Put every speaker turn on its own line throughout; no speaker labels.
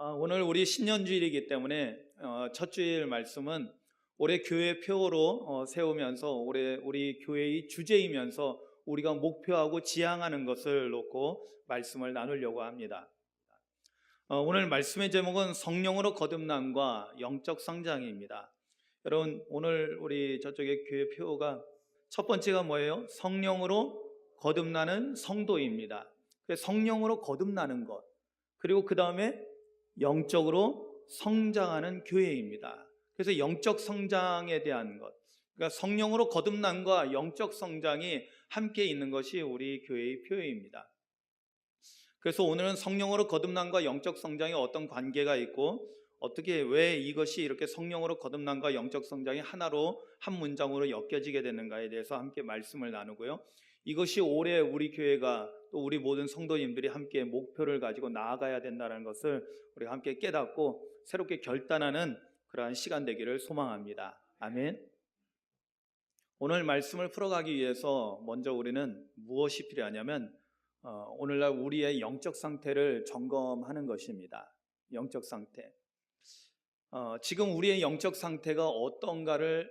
오늘 우리 신년주일이기 때문에 첫 주일 말씀은 올해 교회 표어로 세우면서 올해 우리 교회의 주제이면서 우리가 목표하고 지향하는 것을 놓고 말씀을 나누려고 합니다. 오늘 말씀의 제목은 성령으로 거듭남과 영적 성장입니다. 여러분, 오늘 우리 저쪽에 교회 표어가 첫 번째가 뭐예요? 성령으로 거듭나는 성도입니다. 성령으로 거듭나는 것, 그리고 그 다음에 영적으로 성장하는 교회입니다. 그래서 영적 성장에 대한 것, 그러니까 성령으로 거듭남과 영적 성장이 함께 있는 것이 우리 교회의 표어입니다. 그래서 오늘은 성령으로 거듭남과 영적 성장에 어떤 관계가 있고 어떻게 왜 이것이 이렇게 성령으로 거듭남과 영적 성장이 하나로 한 문장으로 엮여지게 되는가에 대해서 함께 말씀을 나누고요. 이것이 올해 우리 교회가 또 우리 모든 성도님들이 함께 목표를 가지고 나아가야 된다는 것을 우리가 함께 깨닫고 새롭게 결단하는 그러한 시간 되기를 소망합니다. 아멘. 오늘 말씀을 풀어가기 위해서 먼저 우리는 무엇이 필요하냐면 오늘날 우리의 영적 상태를 점검하는 것입니다. 영적 상태. 지금 우리의 영적 상태가 어떤가를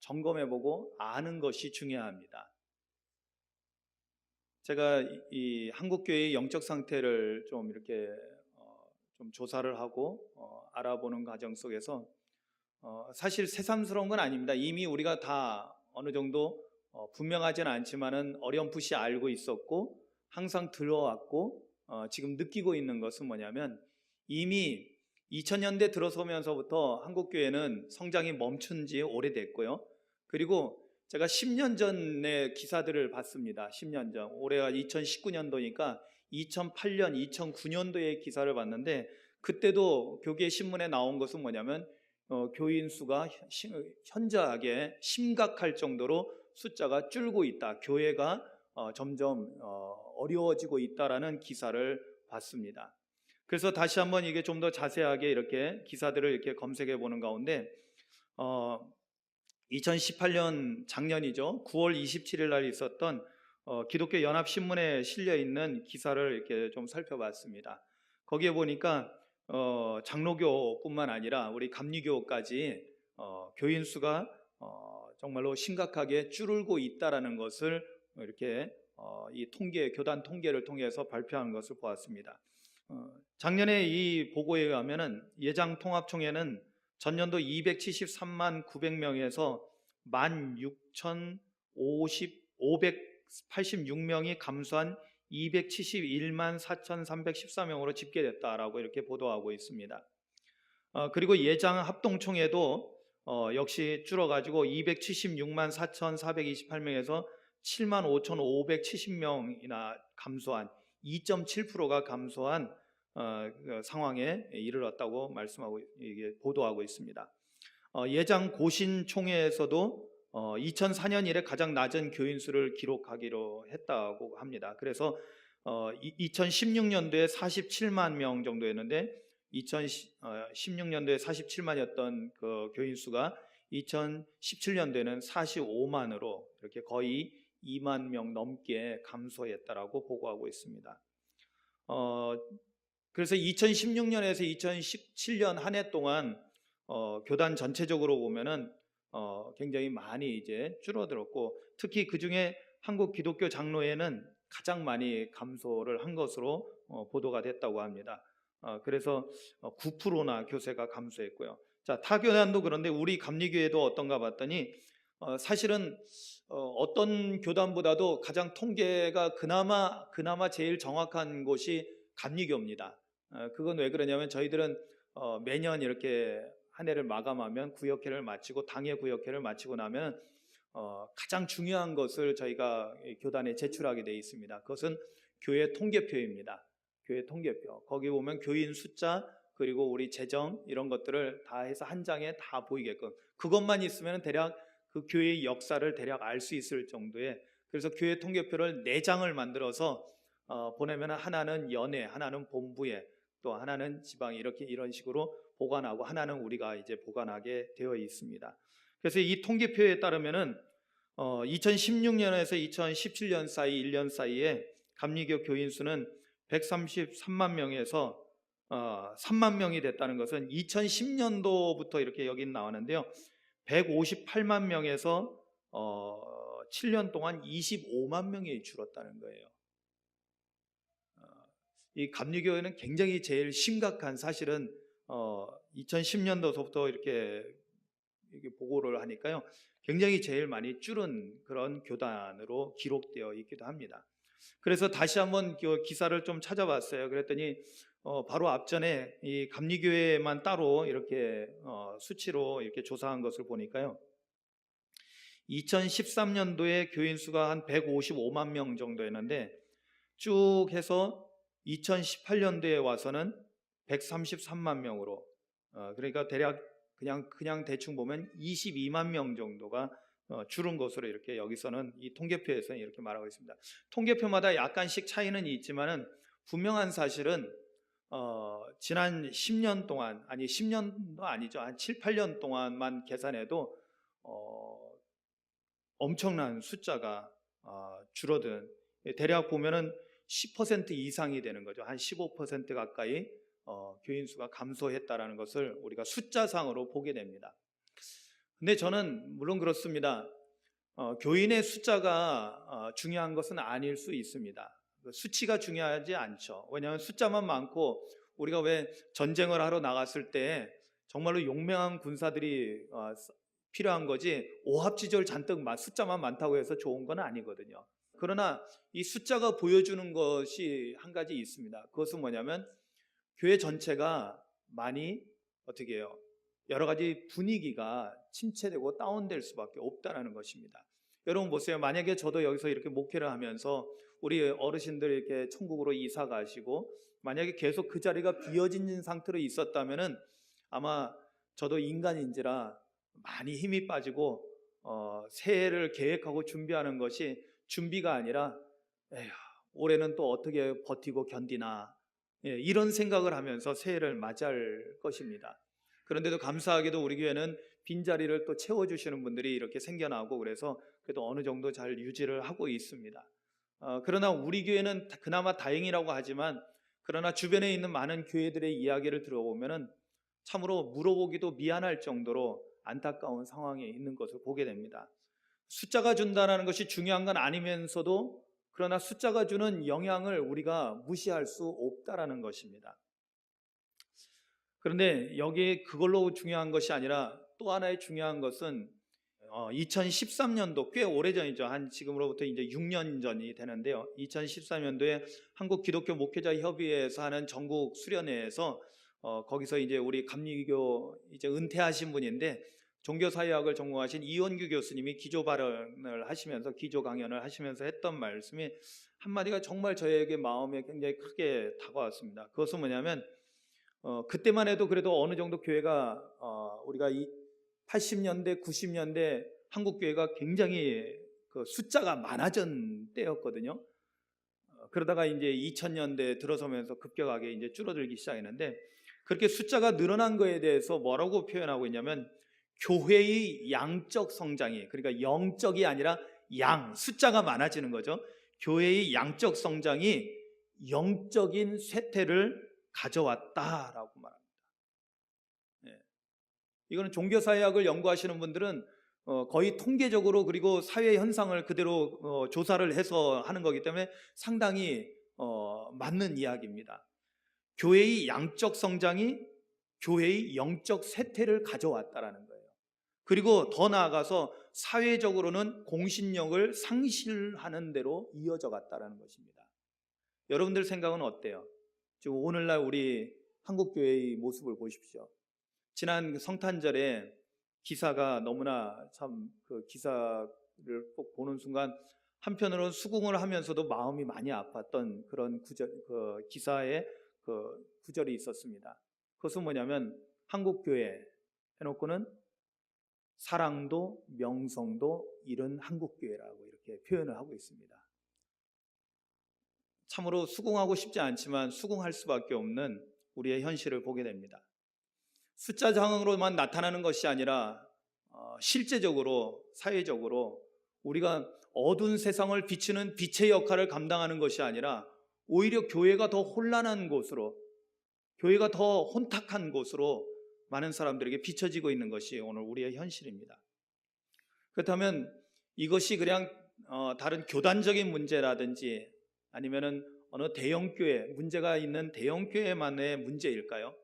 점검해보고 아는 것이 중요합니다. 제가 이 한국교회의 영적 상태를 좀 이렇게 좀 조사를 하고 알아보는 과정 속에서 사실 새삼스러운 건 아닙니다. 이미 우리가 다 어느 정도 분명하지는 않지만은 어렴풋이 알고 있었고 항상 들어왔고 지금 느끼고 있는 것은 뭐냐면 이미 2000년대 들어서면서부터 한국교회는 성장이 멈춘 지 오래됐고요. 그리고 제가 10년 전에 기사들을 봤습니다. 10년 전. 올해가 2019년도니까 2008년, 2009년도에 기사를 봤는데 그때도 교계 신문에 나온 것은 뭐냐면 교인 수가 현저하게 심각할 정도로 숫자가 줄고 있다. 교회가 점점 어려워지고 있다라는 기사를 봤습니다. 그래서 다시 한번 이게 좀 더 자세하게 이렇게 기사들을 이렇게 검색해 보는 가운데 2018년 작년이죠. 9월 27일 날 있었던 기독교 연합신문에 실려 있는 기사를 이렇게 좀 살펴봤습니다. 거기에 보니까 장로교뿐만 아니라 우리 감리교까지 교인 수가 정말로 심각하게 줄고 있다라는 것을 이렇게 이 교단 통계를 통해서 발표한 것을 보았습니다. 작년에 이 보고에 의하면은 예장통합총회는 전년도 273만 900명에서 16,586명이 감소한 271만 4,314명으로 집계됐다라고 이렇게 보도하고 있습니다. 그리고 예장 합동총회도 역시 줄어가지고 276만 4,428명에서 7만 5,570명이나 감소한 2.7%가 감소한 상황에 이르렀다고 말씀하고 이게 보도하고 있습니다. 예장 고신 총회에서도 2004년 이래 가장 낮은 교인 수를 기록하기로 했다고 합니다. 그래서 2016년도에 47만 명 정도였는데 2016년도에 47만이었던 그 교인 수가 2017년도에는 45만으로 이렇게 거의 2만 명 넘게 감소했다라고 보고하고 있습니다. 그래서 2016년에서 2017년 한 해 동안 교단 전체적으로 보면은 굉장히 많이 이제 줄어들었고 특히 그 중에 한국 기독교 장로회는 가장 많이 감소를 한 것으로 보도가 됐다고 합니다. 그래서 9%나 교세가 감소했고요. 자, 타 교단도 그런데 우리 감리교회도 어떤가 봤더니 사실은 어떤 교단보다도 가장 통계가 그나마 제일 정확한 곳이 감리교입니다. 그건 왜 그러냐면 저희들은 매년 이렇게 한 해를 마감하면 구역회를 마치고 당회 구역회를 마치고 나면 가장 중요한 것을 저희가 교단에 제출하게 되어 있습니다. 그것은 교회 통계표입니다. 교회 통계표. 거기 보면 교인 숫자 그리고 우리 재정 이런 것들을 다 해서 한 장에 다 보이게끔 그것만 있으면 대략 그 교회의 역사를 대략 알 수 있을 정도의 그래서 교회 통계표를 4장을 만들어서 보내면 하나는 연회, 하나는 본부에 또 하나는 지방에 이런 식으로 보관하고 하나는 우리가 이제 보관하게 되어 있습니다. 그래서 이 통계표에 따르면은 2016년에서 2017년 사이 1년 사이에 감리교 교인 수는 133만 명에서 3만 명이 됐다는 것은 2010년도부터 이렇게 여기 나오는데요. 158만 명에서 7년 동안 25만 명이 줄었다는 거예요. 이 감리교회는 굉장히 제일 심각한, 사실은 2010년도부터 이렇게 보고를 하니까요, 굉장히 제일 많이 줄은 그런 교단으로 기록되어 있기도 합니다. 그래서 다시 한번 그 기사를 좀 찾아봤어요. 그랬더니 바로 앞전에 이 감리교회만 따로 이렇게 수치로 이렇게 조사한 것을 보니까요, 2013년도에 교인 수가 한 155만 명 정도였는데 쭉 해서 2018년도에 와서는 133만 명으로, 그러니까 대략 그냥 대충 보면 22만 명 정도가 줄은 것으로 이렇게 여기서는 이 통계표에서는 이렇게 말하고 있습니다. 통계표마다 약간씩 차이는 있지만은 분명한 사실은 지난 10년 동안, 아니 10년도 아니죠, 한 7, 8년 동안만 계산해도 엄청난 숫자가 줄어든, 대략 보면은 10% 이상이 되는 거죠. 한 15% 가까이 교인 수가 감소했다라는 것을 우리가 숫자상으로 보게 됩니다. 근데 저는 물론 그렇습니다. 교인의 숫자가 중요한 것은 아닐 수 있습니다. 수치가 중요하지 않죠. 왜냐하면 숫자만 많고, 우리가 왜 전쟁을 하러 나갔을 때 정말로 용맹한 군사들이 필요한 거지, 오합지졸 잔뜩 숫자만 많다고 해서 좋은 건 아니거든요. 그러나 이 숫자가 보여주는 것이 한 가지 있습니다. 그것은 뭐냐면 교회 전체가 많이 어떻게 해요? 여러 가지 분위기가 침체되고 다운될 수밖에 없다는 것입니다. 여러분 보세요. 만약에 저도 여기서 이렇게 목회를 하면서 우리 어르신들 이렇게 천국으로 이사 가시고 만약에 계속 그 자리가 비어진 상태로 있었다면은 아마 저도 인간인지라 많이 힘이 빠지고 새해를 계획하고 준비하는 것이 준비가 아니라 에휴, 올해는 또 어떻게 버티고 견디나, 이런 생각을 하면서 새해를 맞이할 것입니다. 그런데도 감사하게도 우리 교회는 빈자리를 또 채워주시는 분들이 이렇게 생겨나고, 그래서 그래도 어느 정도 잘 유지를 하고 있습니다. 그러나 우리 교회는 그나마 다행이라고 하지만, 그러나 주변에 있는 많은 교회들의 이야기를 들어보면은 참으로 물어보기도 미안할 정도로 안타까운 상황에 있는 것을 보게 됩니다. 숫자가 준다는 것이 중요한 건 아니면서도, 그러나 숫자가 주는 영향을 우리가 무시할 수 없다라는 것입니다. 그런데 여기에 그걸로 중요한 것이 아니라 또 하나의 중요한 것은 2013년도, 꽤 오래전이죠. 한 지금으로부터 이제 6년 전이 되는데요. 2013년도에 한국 기독교 목회자 협의회에서 하는 전국 수련회에서 거기서 이제 우리 감리교 이제 은퇴하신 분인데 종교사회학을 전공하신 이원규 교수님이 기조 발언을 하시면서, 기조 강연을 하시면서 했던 말씀이 한마디가 정말 저에게 마음에 굉장히 크게 다가왔습니다. 그것은 뭐냐면 그때만 해도 그래도 어느 정도 교회가 우리가 이 80년대, 90년대 한국 교회가 굉장히 그 숫자가 많아진 때였거든요. 그러다가 이제 2000년대 들어서면서 급격하게 이제 줄어들기 시작했는데, 그렇게 숫자가 늘어난 거에 대해서 뭐라고 표현하고 있냐면 교회의 양적 성장이, 그러니까 영적이 아니라 숫자가 많아지는 거죠. 교회의 양적 성장이 영적인 쇠퇴를 가져왔다라고 말합니다. 이거는 종교사회학을 연구하시는 분들은 거의 통계적으로, 그리고 사회 현상을 그대로 조사를 해서 하는 거기 때문에 상당히 맞는 이야기입니다. 교회의 양적 성장이 교회의 영적 쇠퇴를 가져왔다라는 거예요. 그리고 더 나아가서 사회적으로는 공신력을 상실하는 대로 이어져 갔다라는 것입니다. 여러분들 생각은 어때요? 지금 오늘날 우리 한국교회의 모습을 보십시오. 지난 성탄절에 기사가 너무나 참, 그 기사를 꼭 보는 순간 한편으로는 수긍을 하면서도 마음이 많이 아팠던 그런 그 기사의 그 구절이 있었습니다. 그것은 뭐냐면 한국교회 해놓고는 사랑도 명성도 잃은 한국교회라고 이렇게 표현을 하고 있습니다. 참으로 수긍하고 싶지 않지만 수긍할 수밖에 없는 우리의 현실을 보게 됩니다. 숫자상으로만 나타나는 것이 아니라 실제적으로, 사회적으로 우리가 어두운 세상을 비추는 빛의 역할을 감당하는 것이 아니라 오히려 교회가 더 혼란한 곳으로, 교회가 더 혼탁한 곳으로 많은 사람들에게 비춰지고 있는 것이 오늘 우리의 현실입니다. 그렇다면 이것이 그냥 다른 교단적인 문제라든지 아니면은 어느 대형교회, 문제가 있는 대형교회만의 문제일까요?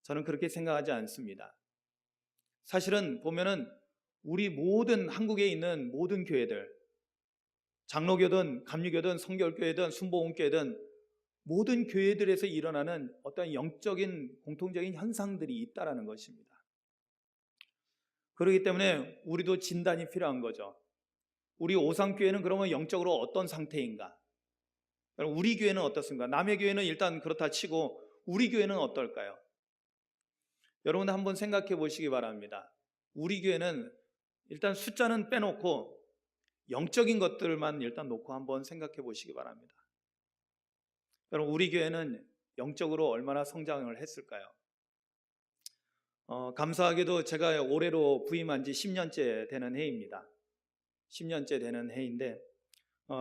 저는 그렇게 생각하지 않습니다. 사실은 보면은 우리 모든 한국에 있는 모든 교회들, 장로교든 감리교든 성결교회든 순복음교회든 모든 교회들에서 일어나는 어떤 영적인 공통적인 현상들이 있다라는 것입니다. 그렇기 때문에 우리도 진단이 필요한 거죠. 우리 오상교회는 그러면 영적으로 어떤 상태인가? 우리 교회는 어떻습니까? 남의 교회는 일단 그렇다 치고 우리 교회는 어떨까요? 여러분 한번 생각해 보시기 바랍니다. 우리 교회는 일단 숫자는 빼놓고 영적인 것들만 일단 놓고 한번 생각해 보시기 바랍니다. 여러분 우리 교회는 영적으로 얼마나 성장을 했을까요? 감사하게도 제가 올해로 부임한 지 10년째 되는 해입니다. 10년째 되는 해인데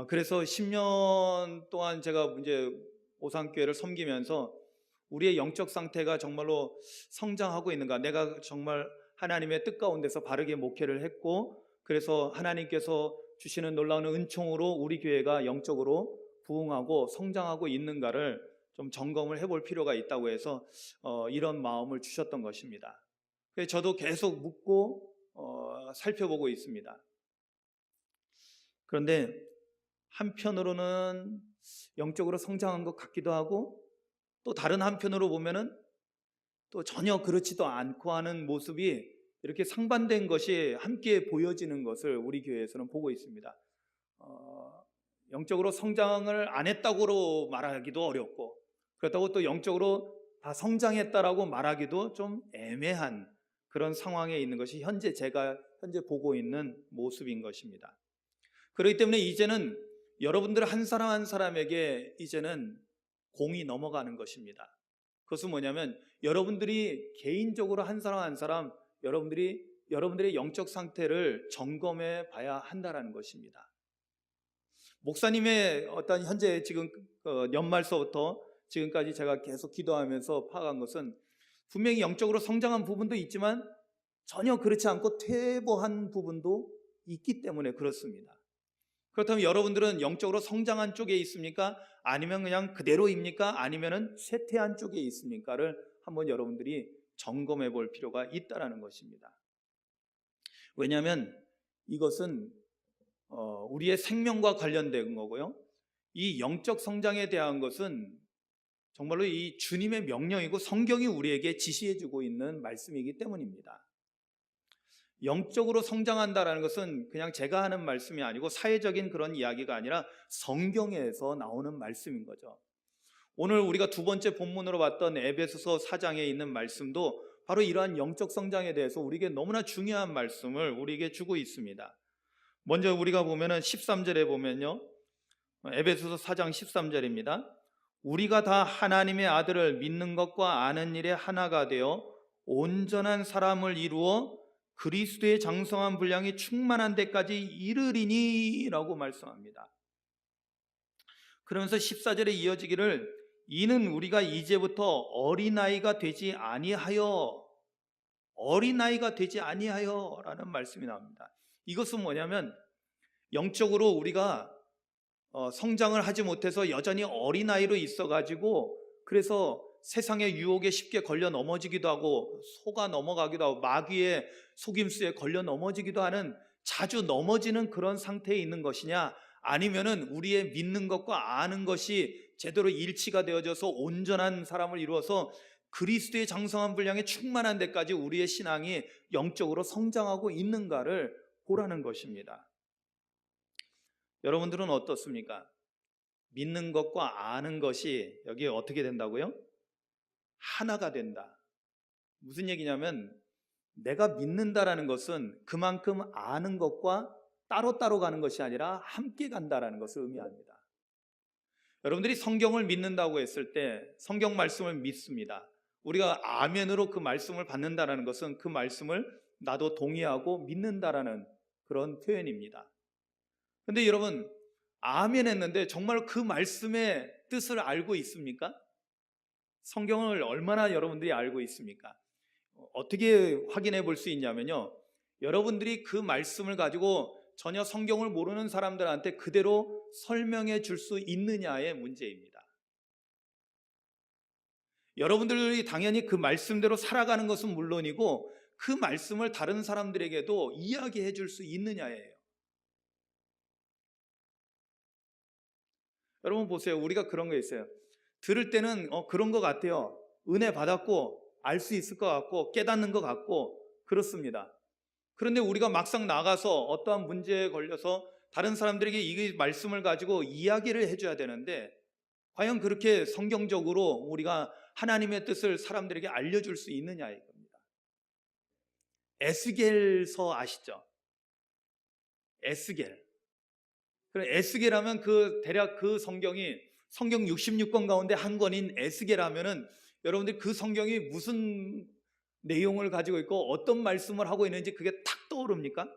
그래서 10년 동안 제가 이제 오상교회를 섬기면서 우리의 영적 상태가 정말로 성장하고 있는가, 내가 정말 하나님의 뜻 가운데서 바르게 목회를 했고 그래서 하나님께서 주시는 놀라운 은총으로 우리 교회가 영적으로 부흥하고 성장하고 있는가를 좀 점검을 해볼 필요가 있다고 해서 이런 마음을 주셨던 것입니다. 그래서 저도 계속 묻고 살펴보고 있습니다. 그런데 한편으로는 영적으로 성장한 것 같기도 하고 또 다른 한편으로 보면은 또 전혀 그렇지도 않고 하는 모습이 이렇게 상반된 것이 함께 보여지는 것을 우리 교회에서는 보고 있습니다. 영적으로 성장을 안 했다고 말하기도 어렵고 그렇다고 또 영적으로 다 성장했다라고 말하기도 좀 애매한 그런 상황에 있는 것이 제가 현재 보고 있는 모습인 것입니다. 그렇기 때문에 이제는 여러분들 한 사람 한 사람에게 이제는 공이 넘어가는 것입니다. 그것은 뭐냐면 여러분들이 개인적으로 한 사람 한 사람 여러분들의 영적 상태를 점검해 봐야 한다는 것입니다. 목사님의 어떤 현재 지금 연말서부터 지금까지 제가 계속 기도하면서 파악한 것은 분명히 영적으로 성장한 부분도 있지만 전혀 그렇지 않고 퇴보한 부분도 있기 때문에 그렇습니다. 그렇다면 여러분들은 영적으로 성장한 쪽에 있습니까? 아니면 그냥 그대로입니까? 아니면 쇠퇴한 쪽에 있습니까를 한번 여러분들이 점검해 볼 필요가 있다는 것입니다. 왜냐하면 이것은 우리의 생명과 관련된 거고요. 이 영적 성장에 대한 것은 정말로 이 주님의 명령이고 성경이 우리에게 지시해주고 있는 말씀이기 때문입니다. 영적으로 성장한다는 것은 그냥 제가 하는 말씀이 아니고 사회적인 그런 이야기가 아니라 성경에서 나오는 말씀인 거죠. 오늘 우리가 두 번째 본문으로 봤던 에베소서 4장에 있는 말씀도 바로 이러한 영적 성장에 대해서 우리에게 너무나 중요한 말씀을 우리에게 주고 있습니다. 먼저 우리가 보면은 13절에 보면요, 에베소서 4장 13절입니다. 우리가 다 하나님의 아들을 믿는 것과 아는 일에 하나가 되어 온전한 사람을 이루어 그리스도의 장성한 분량이 충만한 데까지 이르리니 라고 말씀합니다. 그러면서 14절에 이어지기를 이는 우리가 이제부터 어린아이가 되지 아니하여 라는 말씀이 나옵니다. 이것은 뭐냐면 영적으로 우리가 성장을 하지 못해서 여전히 어린아이로 있어가지고 그래서 세상의 유혹에 쉽게 걸려 넘어지기도 하고 속아 넘어가기도 하고 마귀의 속임수에 걸려 넘어지기도 하는 자주 넘어지는 그런 상태에 있는 것이냐, 아니면은 우리의 믿는 것과 아는 것이 제대로 일치가 되어져서 온전한 사람을 이루어서 그리스도의 장성한 분량에 충만한 데까지 우리의 신앙이 영적으로 성장하고 있는가를 보라는 것입니다. 여러분들은 어떻습니까? 믿는 것과 아는 것이 여기에 어떻게 된다고요? 하나가 된다. 무슨 얘기냐면 내가 믿는다라는 것은 그만큼 아는 것과 따로따로 가는 것이 아니라 함께 간다라는 것을 의미합니다. 여러분들이 성경을 믿는다고 했을 때 성경 말씀을 믿습니다. 우리가 아멘으로 그 말씀을 받는다라는 것은 그 말씀을 나도 동의하고 믿는다라는 그런 표현입니다. 근데 여러분 아멘 했는데 정말 그 말씀의 뜻을 알고 있습니까? 성경을 얼마나 여러분들이 알고 있습니까? 어떻게 확인해 볼 수 있냐면요, 여러분들이 그 말씀을 가지고 전혀 성경을 모르는 사람들한테 그대로 설명해 줄 수 있느냐의 문제입니다. 여러분들이 당연히 그 말씀대로 살아가는 것은 물론이고 그 말씀을 다른 사람들에게도 이야기해 줄 수 있느냐예요. 여러분 보세요. 우리가 그런 거 있어요. 들을 때는 그런 것 같아요. 은혜 받았고 알 수 있을 것 같고 깨닫는 것 같고 그렇습니다. 그런데 우리가 막상 나가서 어떠한 문제에 걸려서 다른 사람들에게 이 말씀을 가지고 이야기를 해줘야 되는데 과연 그렇게 성경적으로 우리가 하나님의 뜻을 사람들에게 알려줄 수 있느냐 이겁니다. 에스겔서 아시죠? 에스겔. 에스겔하면 대략 그 성경이 성경 66권 가운데 한 권인 에스겔하면은 여러분들 그 성경이 무슨 내용을 가지고 있고 어떤 말씀을 하고 있는지 그게 탁 떠오릅니까?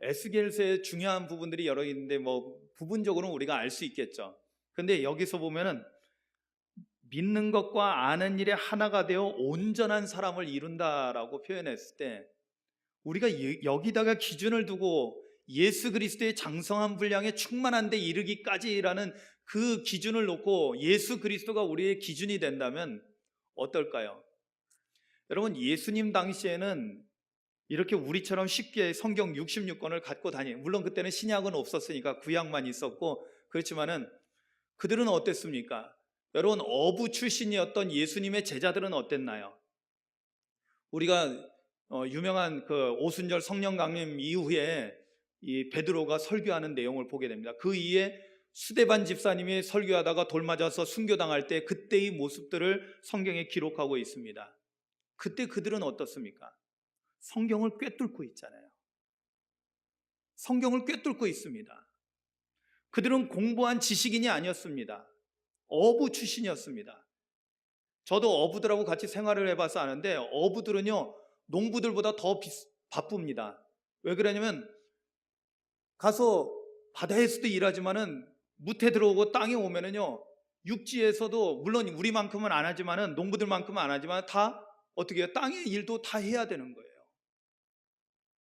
에스겔서의 중요한 부분들이 여러 있는데 부분적으로는 우리가 알 수 있겠죠. 근데 여기서 보면은 믿는 것과 아는 일에 하나가 되어 온전한 사람을 이룬다라고 표현했을 때 우리가 여기다가 기준을 두고 예수 그리스도의 장성한 분량에 충만한 데 이르기까지라는 그 기준을 놓고 예수 그리스도가 우리의 기준이 된다면 어떨까요? 여러분, 예수님 당시에는 이렇게 우리처럼 쉽게 성경 66권을 갖고 물론 그때는 신약은 없었으니까 구약만 있었고 그렇지만은 그들은 어땠습니까? 여러분, 어부 출신이었던 예수님의 제자들은 어땠나요? 우리가 유명한 그 오순절 성령 강림 이후에 이 베드로가 설교하는 내용을 보게 됩니다. 그 이후에 수데반 집사님이 설교하다가 돌 맞아서 순교당할 때 그때의 모습들을 성경에 기록하고 있습니다. 그때 그들은 어떻습니까? 성경을 꿰뚫고 있잖아요. 성경을 꿰뚫고 있습니다. 그들은 공부한 지식인이 아니었습니다. 어부 출신이었습니다. 저도 어부들하고 같이 생활을 해봐서 아는데 어부들은요 농부들보다 더 바쁩니다. 왜 그러냐면 가서 바다에서도 일하지만은 무태 들어오고 땅에 오면은요 육지에서도 물론 우리만큼은 안 하지만은 농부들만큼은 안 하지만 다 어떻게 해요? 땅의 일도 다 해야 되는 거예요.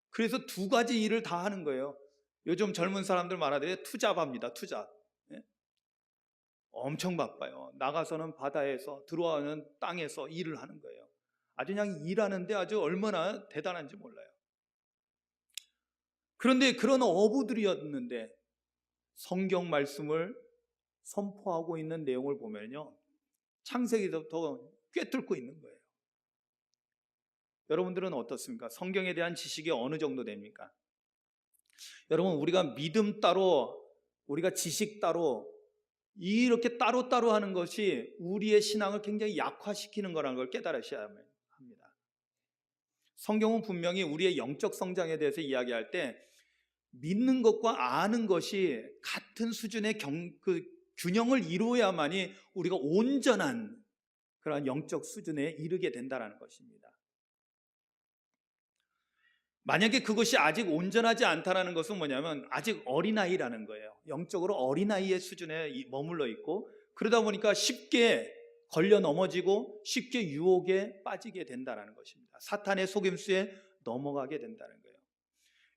그래서 두 가지 일을 다 하는 거예요. 요즘 젊은 사람들 말하되 투잡합니다. 투잡. 예? 엄청 바빠요. 나가서는 바다에서 들어와는 땅에서 일을 하는 거예요. 아주 그냥 일하는데 아주 얼마나 대단한지 몰라요. 그런데 그런 어부들이었는데 성경 말씀을 선포하고 있는 내용을 보면요 창세기부터 꿰뚫고 있는 거예요. 여러분들은 어떻습니까? 성경에 대한 지식이 어느 정도 됩니까? 여러분, 우리가 믿음 따로 우리가 지식 따로 이렇게 따로따로 하는 것이 우리의 신앙을 굉장히 약화시키는 거라는 걸 깨달으셔야 합니다. 성경은 분명히 우리의 영적 성장에 대해서 이야기할 때 믿는 것과 아는 것이 같은 수준의 균형을 이루어야만이 우리가 온전한 그런 영적 수준에 이르게 된다는 것입니다. 만약에 그것이 아직 온전하지 않다는 것은 뭐냐면 아직 어린아이라는 거예요. 영적으로 어린아이의 수준에 머물러 있고 그러다 보니까 쉽게 걸려 넘어지고 쉽게 유혹에 빠지게 된다는 것입니다. 사탄의 속임수에 넘어가게 된다는 거예요.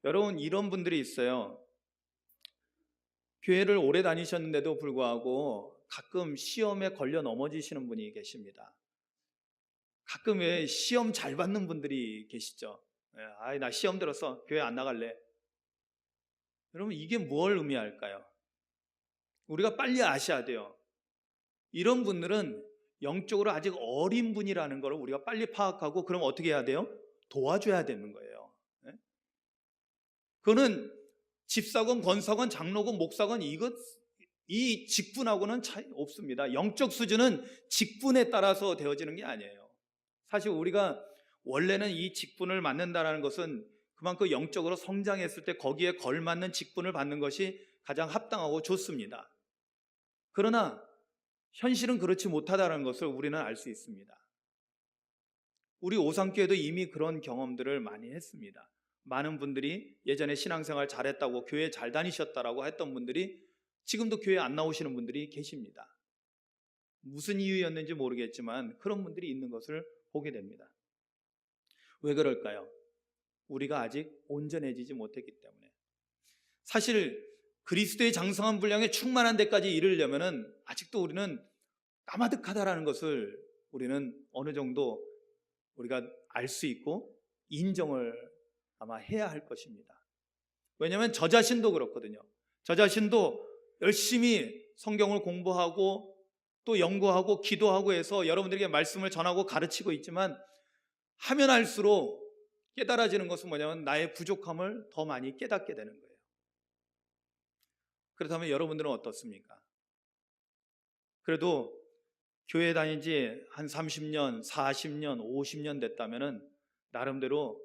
여러분, 이런 분들이 있어요. 교회를 오래 다니셨는데도 불구하고 가끔 시험에 걸려 넘어지시는 분이 계십니다. 가끔 왜 시험 잘 받는 분들이 계시죠. 나 시험 들었어. 교회 안 나갈래. 여러분, 이게 뭘 의미할까요? 우리가 빨리 아셔야 돼요. 이런 분들은 영적으로 아직 어린 분이라는 걸 우리가 빨리 파악하고 그럼 어떻게 해야 돼요? 도와줘야 되는 거예요. 그거는 집사건, 권사건, 장로건, 목사건 이 직분하고는 차이 없습니다. 영적 수준은 직분에 따라서 되어지는 게 아니에요. 사실 우리가 원래는 이 직분을 맡는다는 것은 그만큼 영적으로 성장했을 때 거기에 걸맞는 직분을 받는 것이 가장 합당하고 좋습니다. 그러나 현실은 그렇지 못하다는 것을 우리는 알 수 있습니다. 우리 오상교회도 이미 그런 경험들을 많이 했습니다. 많은 분들이 예전에 신앙생활 잘했다고 교회 잘 다니셨다라고 했던 분들이 지금도 교회 안 나오시는 분들이 계십니다. 무슨 이유였는지 모르겠지만 그런 분들이 있는 것을 보게 됩니다. 왜 그럴까요? 우리가 아직 온전해지지 못했기 때문에. 사실 그리스도의 장성한 분량에 충만한 데까지 이르려면은 아직도 우리는 까마득하다라는 것을 우리는 어느 정도 우리가 알 수 있고 인정을 아마 해야 할 것입니다. 왜냐하면 저 자신도 그렇거든요. 저 자신도 열심히 성경을 공부하고 또 연구하고 기도하고 해서 여러분들에게 말씀을 전하고 가르치고 있지만 하면 할수록 깨달아지는 것은 뭐냐면 나의 부족함을 더 많이 깨닫게 되는 거예요. 그렇다면 여러분들은 어떻습니까? 그래도 교회 다닌 지 한 30년, 40년, 50년 됐다면은 나름대로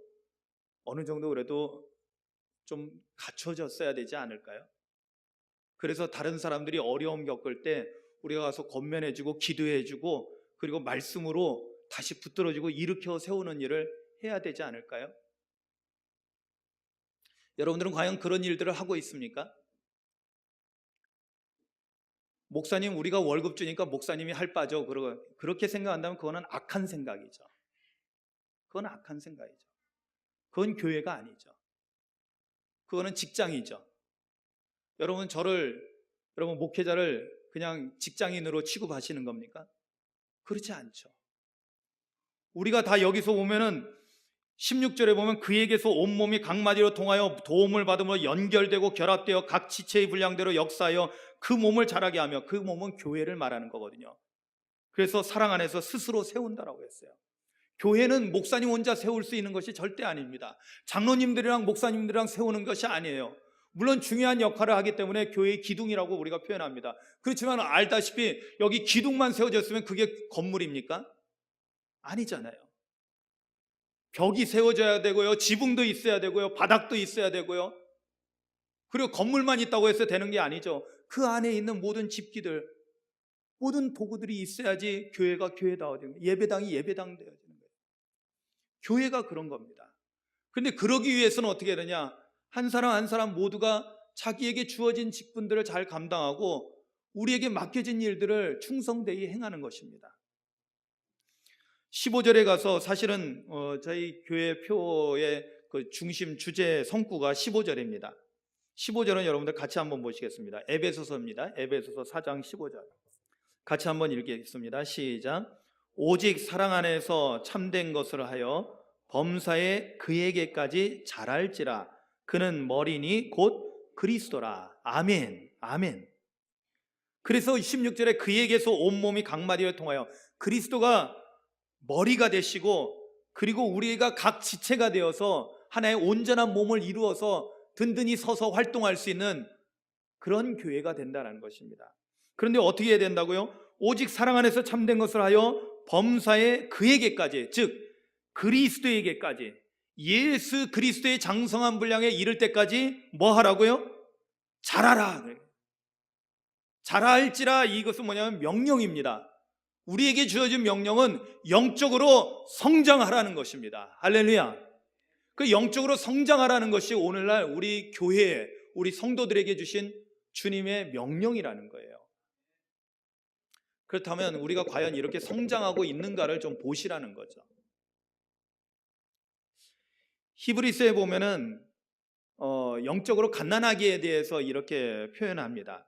어느 정도 그래도 좀 갖춰졌어야 되지 않을까요? 그래서 다른 사람들이 어려움 겪을 때 우리가 가서 권면해주고 기도해주고 그리고 말씀으로 다시 붙들어주고 일으켜 세우는 일을 해야 되지 않을까요? 여러분들은 과연 그런 일들을 하고 있습니까? 목사님 우리가 월급 주니까 목사님이 할 바죠. 그렇게 생각한다면 그거는 악한 생각이죠. 그건 악한 생각이죠. 그건 교회가 아니죠. 그거는 직장이죠. 여러분 목회자를 그냥 직장인으로 취급하시는 겁니까? 그렇지 않죠. 우리가 다 여기서 보면은 16절에 보면 그에게서 온몸이 각마디로 통하여 도움을 받음으로 연결되고 결합되어 각 지체의 분량대로 역사하여 그 몸을 자라게 하며, 그 몸은 교회를 말하는 거거든요. 그래서 사랑 안에서 스스로 세운다라고 했어요. 교회는 목사님 혼자 세울 수 있는 것이 절대 아닙니다. 장로님들이랑 목사님들이랑 세우는 것이 아니에요. 물론 중요한 역할을 하기 때문에 교회의 기둥이라고 우리가 표현합니다. 그렇지만 알다시피 여기 기둥만 세워졌으면 그게 건물입니까? 아니잖아요. 벽이 세워져야 되고요, 지붕도 있어야 되고요, 바닥도 있어야 되고요. 그리고 건물만 있다고 해서 되는 게 아니죠. 그 안에 있는 모든 집기들, 모든 도구들이 있어야지 교회가 교회다워지는 거예요. 예배당이 예배당 되어지는 거예요. 교회가 그런 겁니다. 그런데 그러기 위해서는 어떻게 해야 되냐? 한 사람 한 사람 모두가 자기에게 주어진 직분들을 잘 감당하고 우리에게 맡겨진 일들을 충성되이 행하는 것입니다. 15절에 가서 사실은 저희 교회 표의 그 중심 주제 성구가 15절입니다. 15절은 여러분들 같이 한번 보시겠습니다. 에베소서입니다. 에베소서 4장 15절. 같이 한번 읽겠습니다. 시작. 오직 사랑 안에서 참된 것을 하여 범사에 그에게까지 자랄지라. 그는 머리니 곧 그리스도라. 아멘. 아멘. 그래서 16절에 그에게서 온몸이 각마디를 통하여, 그리스도가 머리가 되시고 그리고 우리가 각 지체가 되어서 하나의 온전한 몸을 이루어서 든든히 서서 활동할 수 있는 그런 교회가 된다는 것입니다. 그런데 어떻게 해야 된다고요? 오직 사랑 안에서 참된 것을 하여 범사에 그에게까지, 즉 그리스도에게까지, 예수 그리스도의 장성한 분량에 이를 때까지 뭐 하라고요? 자라라. 자랄지라. 이것은 뭐냐면 명령입니다. 우리에게 주어진 명령은 영적으로 성장하라는 것입니다. 할렐루야. 그 영적으로 성장하라는 것이 오늘날 우리 교회에, 우리 성도들에게 주신 주님의 명령이라는 거예요. 그렇다면 우리가 과연 이렇게 성장하고 있는가를 좀 보시라는 거죠. 히브리서에 보면은 영적으로 갓난아기에 대해서 이렇게 표현합니다.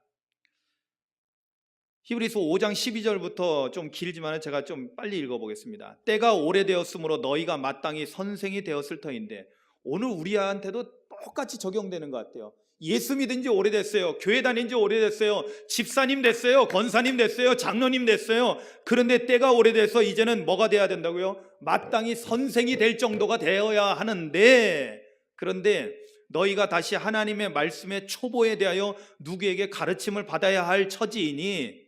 히브리서 5장 12절부터 좀 길지만 제가 좀 빨리 읽어보겠습니다. 때가 오래되었으므로 너희가 마땅히 선생이 되었을 터인데, 오늘 우리한테도 똑같이 적용되는 것 같아요. 예수 믿은 지 오래됐어요. 교회 다닌 지 오래됐어요. 집사님 됐어요. 권사님 됐어요. 장로님 됐어요. 그런데 때가 오래돼서 이제는 뭐가 돼야 된다고요? 마땅히 선생이 될 정도가 되어야 하는데, 그런데 너희가 다시 하나님의 말씀의 초보에 대하여 누구에게 가르침을 받아야 할 처지이니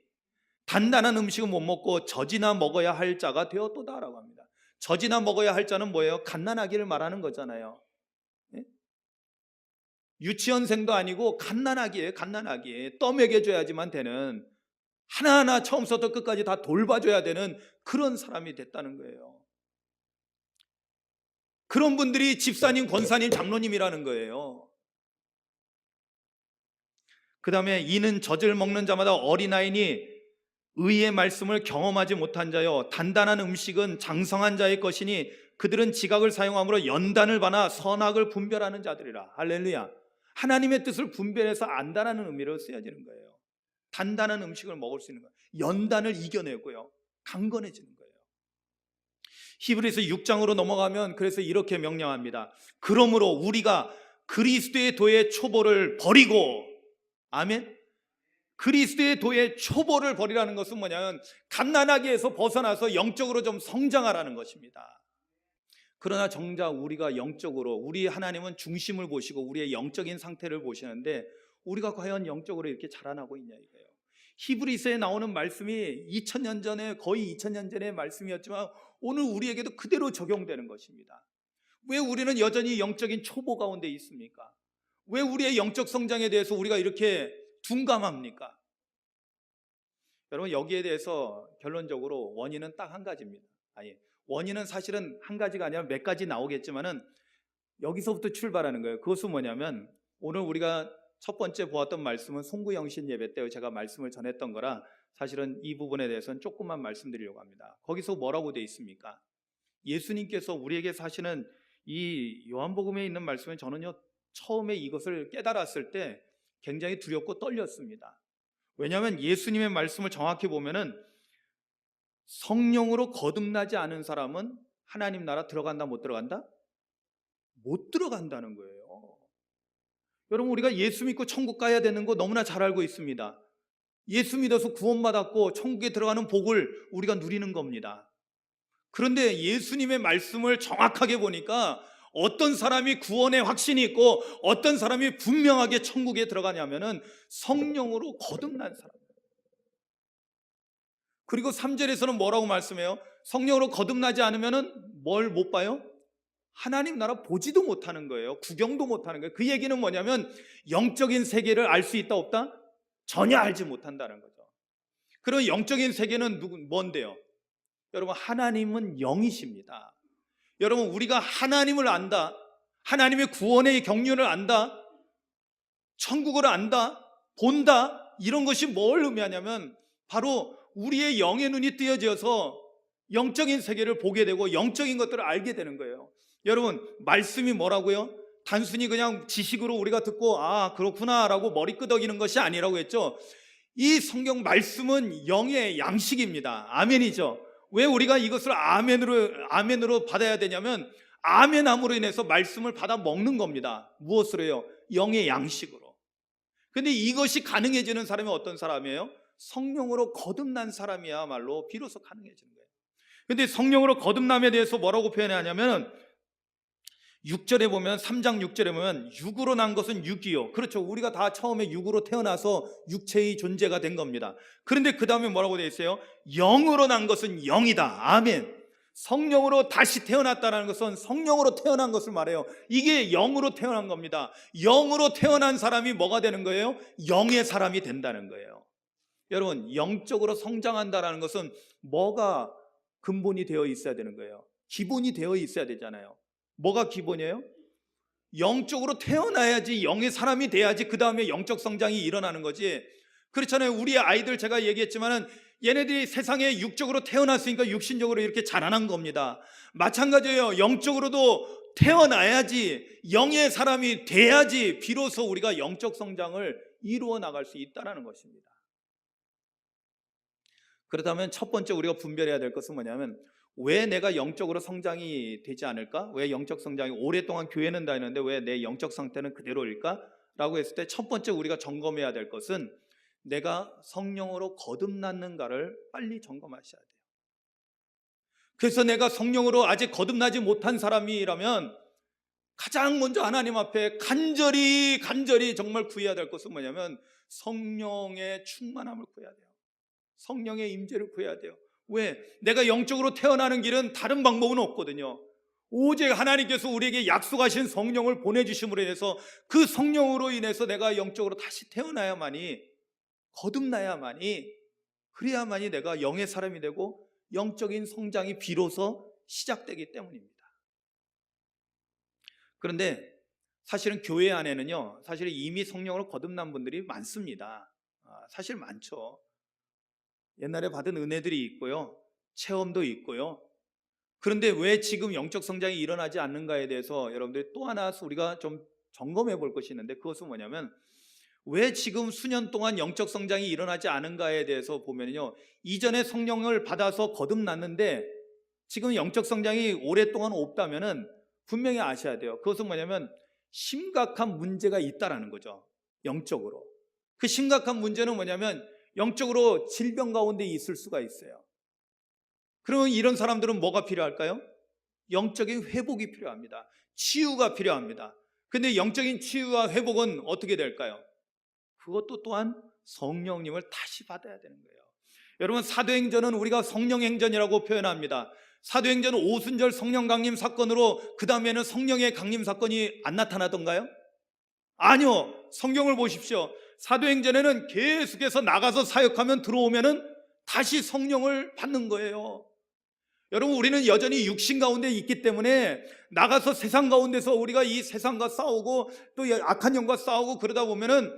단단한 음식은 못 먹고 젖이나 먹어야 할 자가 되었도다라고 합니다. 젖이나 먹어야 할 자는 뭐예요? 갓난아기를 말하는 거잖아요. 예? 유치원생도 아니고 갓난아기예요. 갓난아기. 떠먹여줘야지만 되는, 하나하나 처음부터 끝까지 다 돌봐줘야 되는 그런 사람이 됐다는 거예요. 그런 분들이 집사님, 권사님, 장로님이라는 거예요. 그 다음에 이는 젖을 먹는 자마다 어린아이니 의의 말씀을 경험하지 못한 자요, 단단한 음식은 장성한 자의 것이니 그들은 지각을 사용함으로 연단을 받아 선악을 분별하는 자들이라. 할렐루야. 하나님의 뜻을 분별해서 안다라는 의미로 쓰여지는 거예요. 단단한 음식을 먹을 수 있는 거예요. 연단을 이겨내고요, 강건해지는 거예요. 히브리서 6장으로 넘어가면 그래서 이렇게 명령합니다. 그러므로 우리가 그리스도의 도의 초보를 버리고, 아멘. 그리스도의 도의 초보를 버리라는 것은 뭐냐면 갓난아기에서 벗어나서 영적으로 좀 성장하라는 것입니다. 그러나 정작 우리가 영적으로, 우리 하나님은 중심을 보시고 우리의 영적인 상태를 보시는데 우리가 과연 영적으로 이렇게 자라나고 있냐 이거예요. 히브리서에 나오는 말씀이 2000년 전에, 거의 2000년 전의 말씀이었지만 오늘 우리에게도 그대로 적용되는 것입니다. 왜 우리는 여전히 영적인 초보 가운데 있습니까? 왜 우리의 영적 성장에 대해서 우리가 이렇게 둔감합니까? 여러분, 여기에 대해서 결론적으로 원인은 딱 한 가지입니다. 원인은 사실은 한 가지가 아니라 몇 가지 나오겠지만은 여기서부터 출발하는 거예요. 그것은 뭐냐면 오늘 우리가 첫 번째 보았던 말씀은 송구영신 예배 때 제가 말씀을 전했던 거라 사실은 이 부분에 대해서는 조금만 말씀드리려고 합니다. 거기서 뭐라고 되어 있습니까? 예수님께서 우리에게 사실은 이 요한복음에 있는 말씀은 저는요, 처음에 이것을 깨달았을 때 굉장히 두렵고 떨렸습니다. 왜냐하면 예수님의 말씀을 정확히 보면은 성령으로 거듭나지 않은 사람은 하나님 나라 들어간다, 못 들어간다? 못 들어간다는 거예요. 여러분, 우리가 예수 믿고 천국 가야 되는 거 너무나 잘 알고 있습니다. 예수 믿어서 구원받았고 천국에 들어가는 복을 우리가 누리는 겁니다. 그런데 예수님의 말씀을 정확하게 보니까 어떤 사람이 구원의 확신이 있고 어떤 사람이 분명하게 천국에 들어가냐면은 성령으로 거듭난 사람. 그리고 3절에서는 뭐라고 말씀해요? 성령으로 거듭나지 않으면은 뭘 못 봐요? 하나님 나라 보지도 못하는 거예요. 구경도 못하는 거예요. 그 얘기는 뭐냐면 영적인 세계를 알 수 있다 없다? 전혀 알지 못한다는 거죠. 그런 영적인 세계는 뭔데요? 여러분, 하나님은 영이십니다. 여러분, 우리가 하나님을 안다, 하나님의 구원의 경륜을 안다, 천국을 안다, 본다, 이런 것이 뭘 의미하냐면 바로 우리의 영의 눈이 뜨여져서 영적인 세계를 보게 되고 영적인 것들을 알게 되는 거예요. 여러분, 말씀이 뭐라고요? 단순히 그냥 지식으로 우리가 듣고 아 그렇구나 라고 머리 끄덕이는 것이 아니라고 했죠. 이 성경 말씀은 영의 양식입니다. 아멘이죠. 왜 우리가 이것을 아멘으로 받아야 되냐면 아멘함으로 인해서 말씀을 받아 먹는 겁니다. 무엇으로요? 영의 양식으로. 근데 이것이 가능해지는 사람이 어떤 사람이에요? 성령으로 거듭난 사람이야말로 비로소 가능해지는 거예요. 근데 성령으로 거듭남에 대해서 뭐라고 표현하냐면 6절에 보면, 3장 6절에 보면 육으로 난 것은 육이요. 그렇죠. 우리가 다 처음에 육으로 태어나서 육체의 존재가 된 겁니다. 그런데 그 다음에 뭐라고 되어 있어요? 영으로 난 것은 영이다. 아멘. 성령으로 다시 태어났다는 것은 성령으로 태어난 것을 말해요. 이게 영으로 태어난 겁니다. 영으로 태어난 사람이 뭐가 되는 거예요? 영의 사람이 된다는 거예요. 여러분, 영적으로 성장한다는 것은 뭐가 근본이 되어 있어야 되는 거예요? 기본이 되어 있어야 되잖아요. 뭐가 기본이에요? 영적으로 태어나야지, 영의 사람이 돼야지 그 다음에 영적 성장이 일어나는 거지. 그렇잖아요. 우리 아이들 제가 얘기했지만은 얘네들이 세상에 육적으로 태어났으니까 육신적으로 이렇게 자라난 겁니다. 마찬가지예요. 영적으로도 태어나야지, 영의 사람이 돼야지 비로소 우리가 영적 성장을 이루어 나갈 수 있다는 것입니다. 그렇다면 첫 번째 우리가 분별해야 될 것은 뭐냐면 왜 내가 영적으로 성장이 되지 않을까? 왜 영적 성장이 오랫동안 교회는 다니는데 왜 내 영적 상태는 그대로일까? 라고 했을 때 첫 번째 우리가 점검해야 될 것은 내가 성령으로 거듭났는가를 빨리 점검하셔야 돼요. 그래서 내가 성령으로 아직 거듭나지 못한 사람이라면 가장 먼저 하나님 앞에 간절히 정말 구해야 될 것은 뭐냐면 성령의 충만함을 구해야 돼요. 성령의 임재를 구해야 돼요. 왜? 내가 영적으로 태어나는 길은 다른 방법은 없거든요. 오직 하나님께서 우리에게 약속하신 성령을 보내주심으로 인해서 그 성령으로 인해서 내가 영적으로 다시 태어나야만이, 거듭나야만이, 그래야만이 내가 영의 사람이 되고 영적인 성장이 비로소 시작되기 때문입니다. 그런데 사실은 교회 안에는요, 사실 이미 성령으로 거듭난 분들이 많습니다. 사실 많죠. 옛날에 받은 은혜들이 있고요, 체험도 있고요. 그런데 왜 지금 영적 성장이 일어나지 않는가에 대해서 여러분들이 또 하나 우리가 좀 점검해 볼 것이 있는데, 그것은 뭐냐면 왜 지금 수년 동안 영적 성장이 일어나지 않은가에 대해서 보면요, 이전에 성령을 받아서 거듭났는데 지금 영적 성장이 오랫동안 없다면은 분명히 아셔야 돼요. 그것은 뭐냐면 심각한 문제가 있다라는 거죠. 영적으로. 그 심각한 문제는 뭐냐면 영적으로 질병 가운데 있을 수가 있어요. 그러면 이런 사람들은 뭐가 필요할까요? 영적인 회복이 필요합니다. 치유가 필요합니다. 근데 영적인 치유와 회복은 어떻게 될까요? 그것도 또한 성령님을 다시 받아야 되는 거예요. 여러분, 사도행전은 우리가 성령행전이라고 표현합니다. 사도행전은 오순절 성령 강림 사건으로 그 다음에는 성령의 강림 사건이 안 나타나던가요? 아니요. 성경을 보십시오. 사도행전에는 계속해서 나가서 사역하면 들어오면은 다시 성령을 받는 거예요. 여러분, 우리는 여전히 육신 가운데 있기 때문에 나가서 세상 가운데서 우리가 이 세상과 싸우고 또 악한 영과 싸우고 그러다 보면은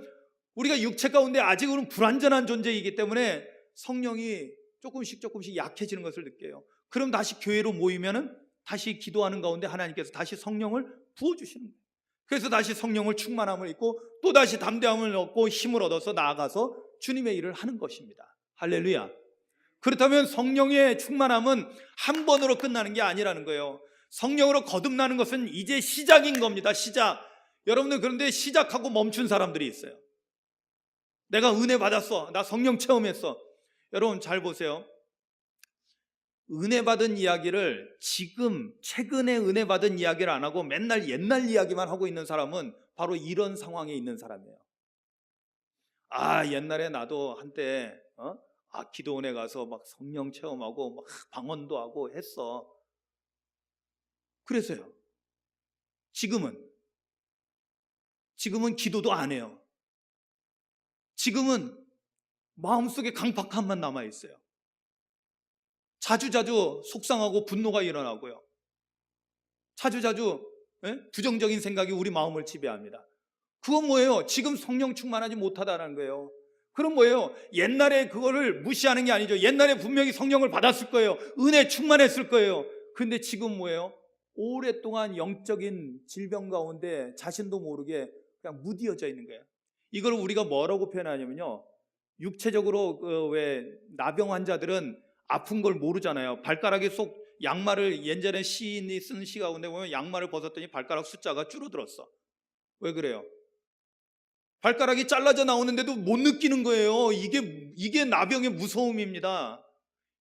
우리가 육체 가운데 아직은 불완전한 존재이기 때문에 성령이 조금씩 약해지는 것을 느껴요. 그럼 다시 교회로 모이면은 다시 기도하는 가운데 하나님께서 다시 성령을 부어주시는 거예요. 그래서 다시 성령을 충만함을 입고 또 다시 담대함을 얻고 힘을 얻어서 나아가서 주님의 일을 하는 것입니다. 할렐루야. 그렇다면 성령의 충만함은 한 번으로 끝나는 게 아니라는 거예요. 성령으로 거듭나는 것은 이제 시작인 겁니다. 시작. 여러분들, 그런데 시작하고 멈춘 사람들이 있어요. 내가 은혜 받았어, 나 성령 체험했어. 여러분 잘 보세요. 은혜 받은 이야기를 지금 최근에 은혜 받은 이야기를 안 하고 맨날 옛날 이야기만 하고 있는 사람은 바로 이런 상황에 있는 사람이에요. 옛날에 나도 한때 기도원에 가서 막 성령 체험하고 막 방언도 하고 했어. 그래서요. 지금은 기도도 안 해요. 지금은 마음속에 강팍함만 남아있어요. 자주자주 속상하고 분노가 일어나고요. 자주자주 부정적인 생각이 우리 마음을 지배합니다. 그건 뭐예요? 지금 성령 충만하지 못하다는 거예요. 그럼 뭐예요? 옛날에 그거를 무시하는 게 아니죠. 옛날에 분명히 성령을 받았을 거예요. 은혜 충만했을 거예요. 근데 지금 뭐예요? 오랫동안 영적인 질병 가운데 자신도 모르게 그냥 무디어져 있는 거예요. 이걸 우리가 뭐라고 표현하냐면요, 육체적으로 왜 나병 환자들은 아픈 걸 모르잖아요. 발가락에 쏙 양말을, 옛날에 시인이 쓴 시 가운데 보면 양말을 벗었더니 발가락 숫자가 줄어들었어. 왜 그래요? 발가락이 잘라져 나오는데도 못 느끼는 거예요. 이게 나병의 무서움입니다.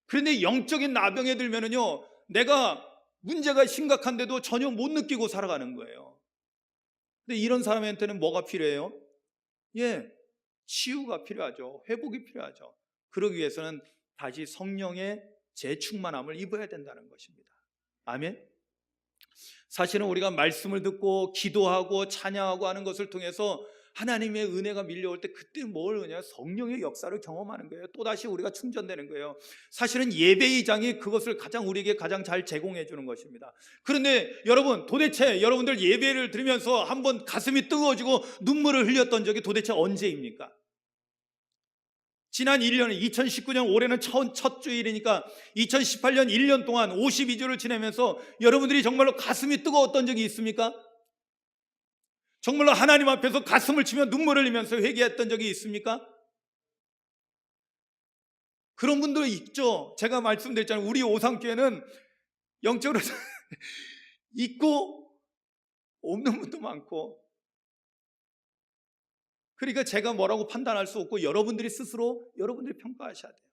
그런데 영적인 나병에 들면은요, 내가 문제가 심각한데도 전혀 못 느끼고 살아가는 거예요. 근데 이런 사람한테는 뭐가 필요해요? 치유가 필요하죠. 회복이 필요하죠. 그러기 위해서는 다시 성령의 재충만함을 입어야 된다는 것입니다. 아멘. 사실은 우리가 말씀을 듣고 기도하고 찬양하고 하는 것을 통해서 하나님의 은혜가 밀려올 때 그때 뭘 하냐? 성령의 역사를 경험하는 거예요. 또다시 우리가 충전되는 거예요. 사실은 예배의장이 그것을 우리에게 가장 잘 제공해 주는 것입니다. 그런데 여러분, 도대체 여러분들 예배를 드리면서 한번 가슴이 뜨거워지고 눈물을 흘렸던 적이 도대체 언제입니까? 지난 1년에 2019년 올해는 첫 주일이니까 2018년 1년 동안 52주를 지내면서 여러분들이 정말로 가슴이 뜨거웠던 적이 있습니까? 정말로 하나님 앞에서 가슴을 치며 눈물을 흘리면서 회개했던 적이 있습니까? 그런 분들 있죠. 제가 말씀드렸잖아요. 우리 오상교회는 영적으로 있고 없는 분도 많고, 그러니까 제가 뭐라고 판단할 수 없고 여러분들이 스스로 여러분들이 평가하셔야 돼요.